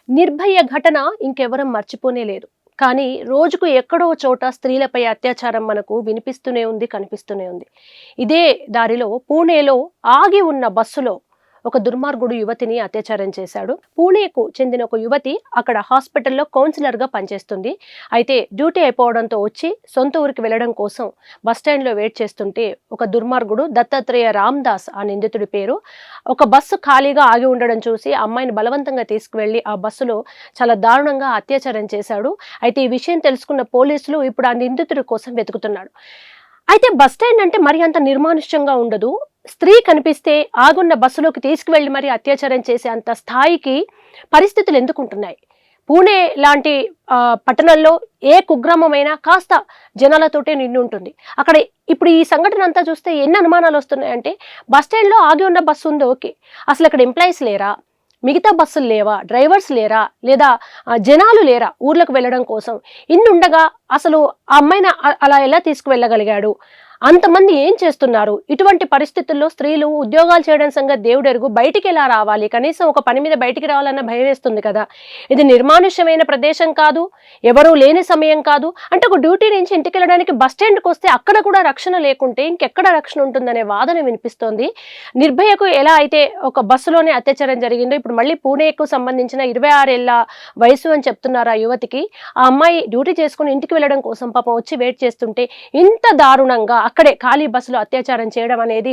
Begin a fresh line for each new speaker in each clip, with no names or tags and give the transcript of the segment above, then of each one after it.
నిర్భయ ఘటన ఇంకెవరం మర్చిపోనే లేదు. కానీ రోజుకు ఎక్కడో చోట స్త్రీలపై అత్యాచారం మనకు వినిపిస్తూనే ఉంది, కనిపిస్తూనే ఉంది. ఇదే దారిలో పూణేలో ఆగి ఉన్న బస్సులో ఒక దుర్మార్గుడు యువతిని అత్యాచారం చేశాడు. పూణేకు చెందిన ఒక యువతి అక్కడ హాస్పిటల్లో కౌన్సిలర్గా పనిచేస్తుంది. అయితే డ్యూటీ అయిపోవడంతో వచ్చి సొంత ఊరికి వెళ్ళడం కోసం బస్టాండ్లో వెయిట్ చేస్తుంటే ఒక దుర్మార్గుడు దత్తాత్రేయ రామ్దాస్ ఆ నిందితుడి పేరు, ఒక బస్సు ఖాళీగా ఆగి ఉండడం చూసి అమ్మాయిని బలవంతంగా తీసుకువెళ్లి ఆ బస్సులో చాలా దారుణంగా అత్యాచారం చేశాడు. అయితే ఈ విషయం తెలుసుకున్న పోలీసులు ఇప్పుడు ఆ నిందితుడి కోసం వెతుకుతున్నాడు. అయితే బస్టాండ్ అంటే మరి అంత నిర్మానుష్యంగా ఉండదు. స్త్రీ కనిపిస్తే ఆగున్న బస్సులోకి తీసుకువెళ్లి మరి అత్యాచారం చేసే అంత స్థాయికి పరిస్థితులు ఎందుకుంటున్నాయి? పూణే లాంటి పట్టణంలో ఏ కుగ్రామమైనా కాస్త జనాలతోటే నిండి ఉంటుంది. అక్కడ ఇప్పుడు ఈ సంఘటన అంతా చూస్తే ఎన్ని అనుమానాలు వస్తున్నాయంటే, బస్టాండ్లో ఆగి ఉన్న బస్సు ఉంది, ఓకే, అసలు అక్కడ ఎంప్లాయీస్ లేరా, మిగతా బస్సులు లేవా, డ్రైవర్స్ లేరా, లేదా జనాలు లేరా ఊర్లకు వెళ్ళడం కోసం? ఇన్ని ఉండగా అసలు ఆ అమ్మాయిని అలా ఎలా తీసుకువెళ్ళగలిగాడు? అంతమంది ఏం చేస్తున్నారు? ఇటువంటి పరిస్థితుల్లో స్త్రీలు ఉద్యోగాలు చేయడం సంగతి దేవుడెరుగు, బయటికి ఎలా రావాలి? కనీసం ఒక పని మీద బయటికి రావాలన్న భయం వేస్తుంది కదా. ఇది నిర్మానుష్యమైన ప్రదేశం కాదు, ఎవరూ లేని సమయం కాదు. అంటే ఒక డ్యూటీ నుంచి ఇంటికి వెళ్ళడానికి బస్ స్టాండ్కి వస్తే అక్కడ కూడా రక్షణ లేకుంటే ఇంకెక్కడ రక్షణ ఉంటుందనే వాదన వినిపిస్తోంది. నిర్భయకు ఎలా అయితే ఒక బస్సులోనే అత్యాచారం జరిగిందో, ఇప్పుడు మళ్ళీ పూణేకు సంబంధించిన 26 ఏళ్ల వయసు అని చెప్తున్నారు ఆ యువతికి. ఆ అమ్మాయి డ్యూటీ చేసుకుని ఇంటికి వెళ్ళడం కోసం పాపం వచ్చి వెయిట్ చేస్తుంటే ఇంత దారుణంగా అక్కడే ఖాళీ బస్సులో అత్యాచారం చేయడం అనేది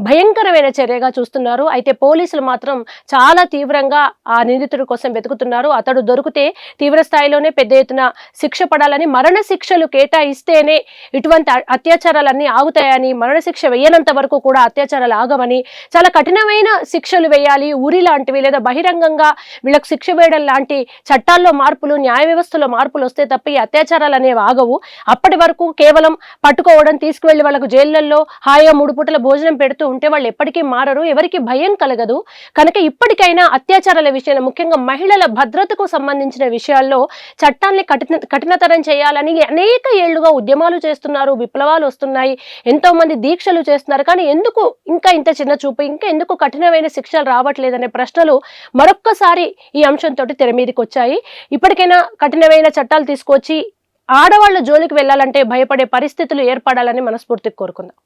భయంకరమైన చర్యగా చూస్తున్నారు. అయితే పోలీసులు మాత్రం చాలా తీవ్రంగా ఆ నిందితుడి కోసం వెతుకుతున్నారు. అతడు దొరికితే తీవ్ర స్థాయిలోనే పెద్ద ఎత్తున శిక్ష పడాలని, మరణ శిక్షలు కేటాయిస్తేనే ఇటువంటి అత్యాచారాలన్నీ ఆగుతాయని, మరణశిక్ష వేయనంత వరకు కూడా అత్యాచారాలు ఆగవని, చాలా కఠినమైన శిక్షలు వేయాలి, ఉరి లాంటివి లేదా బహిరంగంగా వీళ్ళకు శిక్ష వేయడం లాంటి చట్టాల్లో మార్పులు, న్యాయ వ్యవస్థలో మార్పులు వస్తే తప్ప ఈ అత్యాచారాలు అనేవి ఆగవు. అప్పటి వరకు కేవలం పట్టుకోవడం, తీసుకువెళ్ళి వాళ్ళకు జైళ్లలో హాయిగా 3 పూటల భోజనం పెడుతూ ఉంటే వాళ్ళు ఎప్పటికీ మారరు, ఎవరికి భయం కలగదు. కనుక ఇప్పటికైనా అత్యాచారాల విషయంలో, ముఖ్యంగా మహిళల భద్రతకు సంబంధించిన విషయాల్లో చట్టాన్ని కఠినతరం చేయాలని అనేక ఏళ్లుగా ఉద్యమాలు చేస్తున్నారు, విప్లవాలు వస్తున్నాయి, ఎంతో మంది దీక్షలు చేస్తున్నారు. కానీ ఎందుకు ఇంకా ఇంత చిన్న చూపు, ఇంకా ఎందుకు కఠినమైన శిక్షలు రావట్లేదనే ప్రశ్నలు మరొక్కసారి ఈ అంశంతో తెర మీదకి వచ్చాయి. ఇప్పటికైనా కఠినమైన చట్టాలు తీసుకొచ్చి ఆడవాళ్ళ జోలికి వెళ్ళాలంటే భయపడే పరిస్థితులు ఏర్పడాలని మనస్ఫూర్తిగా కోరుకుందాం.